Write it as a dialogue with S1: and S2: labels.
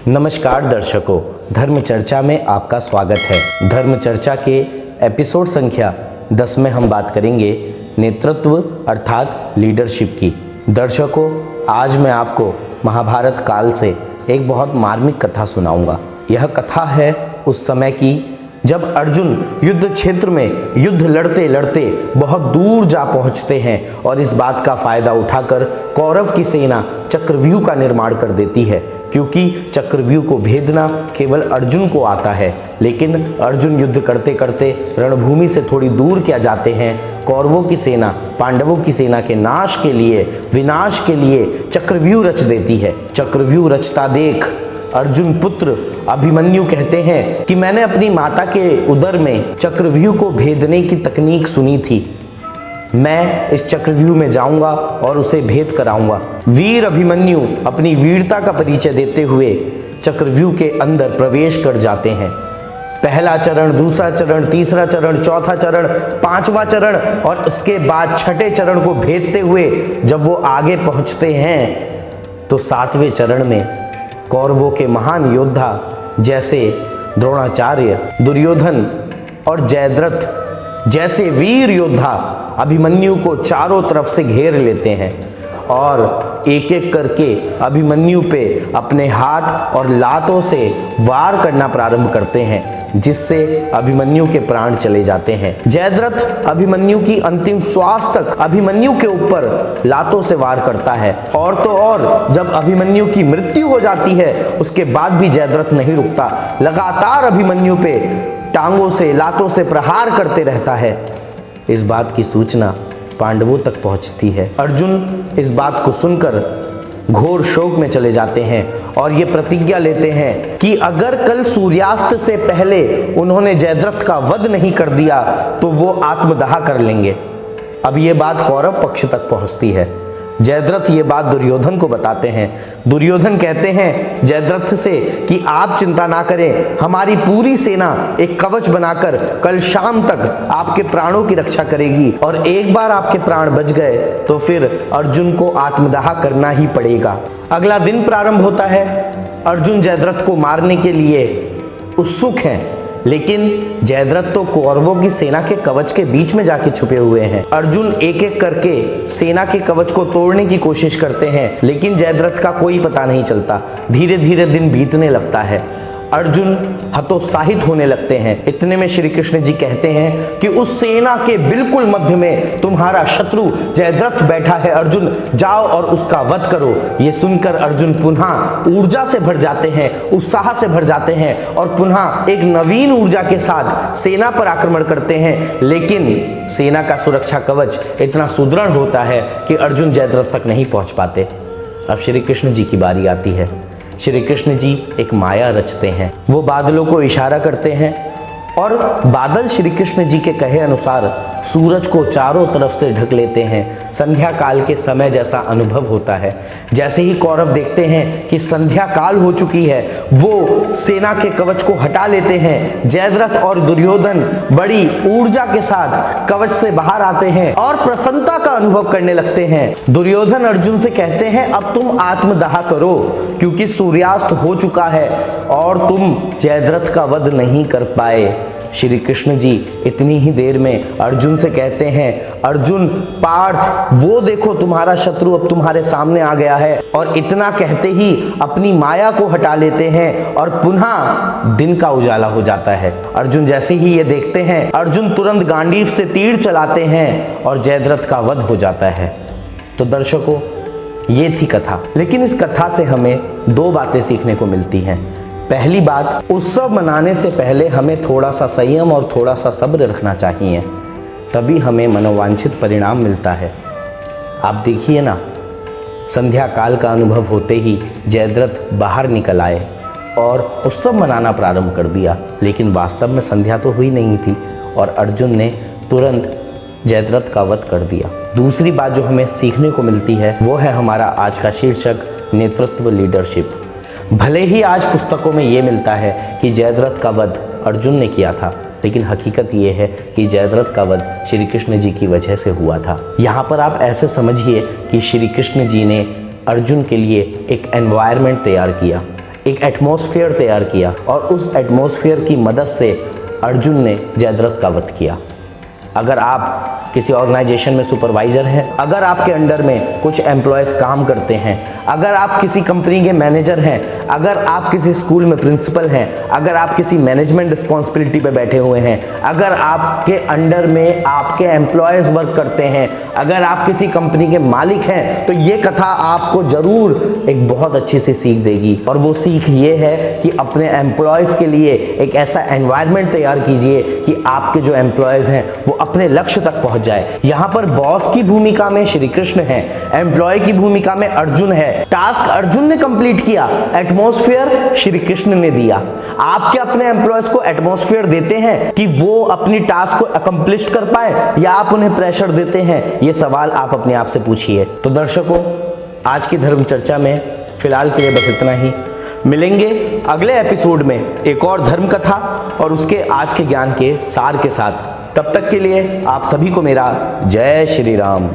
S1: नमस्कार दर्शकों, धर्म चर्चा में आपका स्वागत है। धर्म चर्चा के एपिसोड संख्या 10 में हम बात करेंगे नेतृत्व अर्थात लीडरशिप की। दर्शकों, आज मैं आपको महाभारत काल से एक बहुत मार्मिक कथा सुनाऊंगा। यह कथा है उस समय की जब अर्जुन युद्ध क्षेत्र में युद्ध लड़ते लड़ते बहुत दूर जा पहुंचते हैं और इस बात का फायदा उठाकर कौरव की सेना चक्रव्यूह का निर्माण कर देती है, क्योंकि चक्रव्यूह को भेदना केवल अर्जुन को आता है। लेकिन अर्जुन युद्ध करते करते रणभूमि से थोड़ी दूर क्या जाते हैं, कौरवों की सेना पांडवों की सेना के नाश के लिए, विनाश के लिए चक्रव्यूह रच देती है। चक्रव्यूह रचता देख अर्जुन पुत्र अभिमन्यु कहते हैं कि मैंने अपनी माता के उदर में चक्रव्यूह को भेदने की तकनीक सुनी थी। मैं इस चक्रव्यूह में जाऊंगा और उसे भेद कराऊंगा। वीर अभिमन्यु अपनी वीरता का परिचय देते हुए चक्रव्यूह के अंदर प्रवेश कर जाते हैं। पहला चरण, दूसरा चरण, तीसरा चरण, चौथा चरण, पांचवा चरण और इसके बाद छठे चरण को भेदते हुए जब वो आगे पहुंचते हैं तो सातवें चरण में कौरवों के महान योद्धा जैसे द्रोणाचार्य, दुर्योधन और जयद्रथ जैसे वीर योद्धा अभिमन्यु को चारों तरफ से घेर लेते हैं और एक एक करके अभिमन्यु पे अपने हाथ और लातों से वार करना प्रारंभ करते हैं, जिससे अभिमन्यु के प्राण चले जाते हैं। जयद्रथ अभिमन्यु की अंतिम श्वास तक अभिमन्यु के ऊपर लातों से वार करता है और तो और जब अभिमन्यु की मृत्यु हो जाती है उसके बाद भी जयद्रथ नहीं रुकता, लगातार अभिमन्यु पे टांगों से लातों से प्रहार करते रहता है। इस बात की सूचना पांडवों तक पहुंचती है। अर्जुन इस बात को सुनकर घोर शोक में चले जाते हैं और ये प्रतिज्ञा लेते हैं कि अगर कल सूर्यास्त से पहले उन्होंने जयद्रथ का वध नहीं कर दिया तो वो आत्मदाह कर लेंगे। अब ये बात कौरव पक्ष तक पहुंचती है। जयद्रथ ये बात दुर्योधन को बताते हैं। दुर्योधन कहते हैं जयद्रथ से कि आप चिंता ना करें, हमारी पूरी सेना एक कवच बनाकर कल शाम तक आपके प्राणों की रक्षा करेगी और एक बार आपके प्राण बच गए तो फिर अर्जुन को आत्मदाह करना ही पड़ेगा। अगला दिन प्रारंभ होता है। अर्जुन जयद्रथ को मारने के लिए उत्सुक हैं, लेकिन जयद्रथ तो कौरवों की सेना के कवच के बीच में जाके छुपे हुए हैं। अर्जुन एक एक करके सेना के कवच को तोड़ने की कोशिश करते हैं, लेकिन जयद्रथ का कोई पता नहीं चलता। धीरे धीरे दिन बीतने लगता है। अर्जुन हतोत्साहित होने लगते हैं। इतने में श्री कृष्ण जी कहते हैं कि उस सेना के बिल्कुल मध्य में तुम्हारा शत्रु जयद्रथ बैठा है, अर्जुन जाओ और उसका वध करो। ये सुनकर अर्जुन पुनः ऊर्जा से भर जाते हैं, उत्साह से भर जाते हैं और पुनः एक नवीन ऊर्जा के साथ सेना पर आक्रमण करते हैं। लेकिन सेना का सुरक्षा कवच इतना सुदृढ़ होता है कि अर्जुन जयद्रथ तक नहीं पहुंच पाते। अब श्री कृष्ण जी की बारी आती है। श्री कृष्ण जी एक माया रचते हैं। वो बादलों को इशारा करते हैं और बादल श्री कृष्ण जी के कहे अनुसार सूरज को चारों तरफ से ढक लेते हैं। संध्या काल के समय जैसा अनुभव होता है। जैसे ही कौरव देखते हैं कि संध्या काल हो चुकी है, वो सेना के कवच को हटा लेते हैं। जयद्रथ और दुर्योधन बड़ी ऊर्जा के साथ कवच से बाहर आते हैं और प्रसन्नता का अनुभव करने लगते हैं। दुर्योधन अर्जुन से कहते हैं अब तुम आत्मदाह करो, क्योंकि सूर्यास्त हो चुका है और तुम जयद्रथ का वध नहीं कर पाए। श्री कृष्ण जी इतनी ही देर में अर्जुन से कहते हैं अर्जुन पार्थ, वो देखो तुम्हारा शत्रु अब तुम्हारे सामने आ गया है। और इतना कहते ही अपनी माया को हटा लेते हैं और पुनः दिन का उजाला हो जाता है। अर्जुन जैसे ही ये देखते हैं, अर्जुन तुरंत गांडीव से तीर चलाते हैं और जयद्रथ का वध हो जाता है। तो दर्शकों, ये थी कथा। लेकिन इस कथा से हमें दो बातें सीखने को मिलती हैं। पहली बात, उत्सव मनाने से पहले हमें थोड़ा सा संयम और थोड़ा सा सब्र रखना चाहिए, तभी हमें मनोवांछित परिणाम मिलता है। आप देखिए ना, संध्या काल का अनुभव होते ही जयद्रथ बाहर निकल आए और उत्सव मनाना प्रारंभ कर दिया, लेकिन वास्तव में संध्या तो हुई नहीं थी और अर्जुन ने तुरंत जयद्रथ का वध कर दिया। दूसरी बात जो हमें सीखने को मिलती है वो है हमारा आज का शीर्षक नेतृत्व, लीडरशिप। भले ही आज पुस्तकों में ये मिलता है कि जयद्रथ का वध अर्जुन ने किया था, लेकिन हकीकत ये है कि जयद्रथ का वध श्री कृष्ण जी की वजह से हुआ था। यहाँ पर आप ऐसे समझिए कि श्री कृष्ण जी ने अर्जुन के लिए एक एनवायरनमेंट तैयार किया, एक एटमॉस्फेयर तैयार किया और उस एटमॉस्फेयर की मदद से अर्जुन ने जयद्रथ का वध किया। अगर आप किसी ऑर्गेनाइजेशन में सुपरवाइजर हैं, अगर आपके अंडर में कुछ एम्प्लॉयज काम करते हैं, अगर आप किसी कंपनी के मैनेजर हैं, अगर आप किसी स्कूल में प्रिंसिपल हैं, अगर आप किसी मैनेजमेंट रिस्पॉन्सिबिलिटी पे बैठे हुए हैं, अगर आपके अंडर में आपके एम्प्लॉयज वर्क करते हैं, अगर आप किसी कंपनी के मालिक हैं, तो ये कथा आपको जरूर एक बहुत अच्छी सी सीख देगी। और वो सीख ये है कि अपने एम्प्लॉयज के लिए एक ऐसा एनवायरनमेंट तैयार कीजिए कि आपके जो एम्प्लॉयज हैं वो अपने लक्ष्य तक पहुंच जाए। यहां पर बॉस की भूमिका में श्री कृष्ण है, एम्प्लॉय की भूमिका में अर्जुन है। टास्क अर्जुन ने कंप्लीट किया, एटमॉस्फेयर श्री कृष्ण ने दिया। आप क्या अपने एम्प्लॉयज को एटमॉस्फेयर देते हैं कि वो अपनी टास्क को अकम्प्लिश कर पाए, या आप उन्हें प्रेशर देते हैं? ये सवाल आप अपने आप से पूछिए। तो दर्शकों, आज की धर्म चर्चा में फिलहाल के लिए बस इतना ही। मिलेंगे अगले एपिसोड में एक और धर्म कथा और उसके आज के ज्ञान के सार के साथ। तब तक के लिए आप सभी को मेरा जय श्री राम।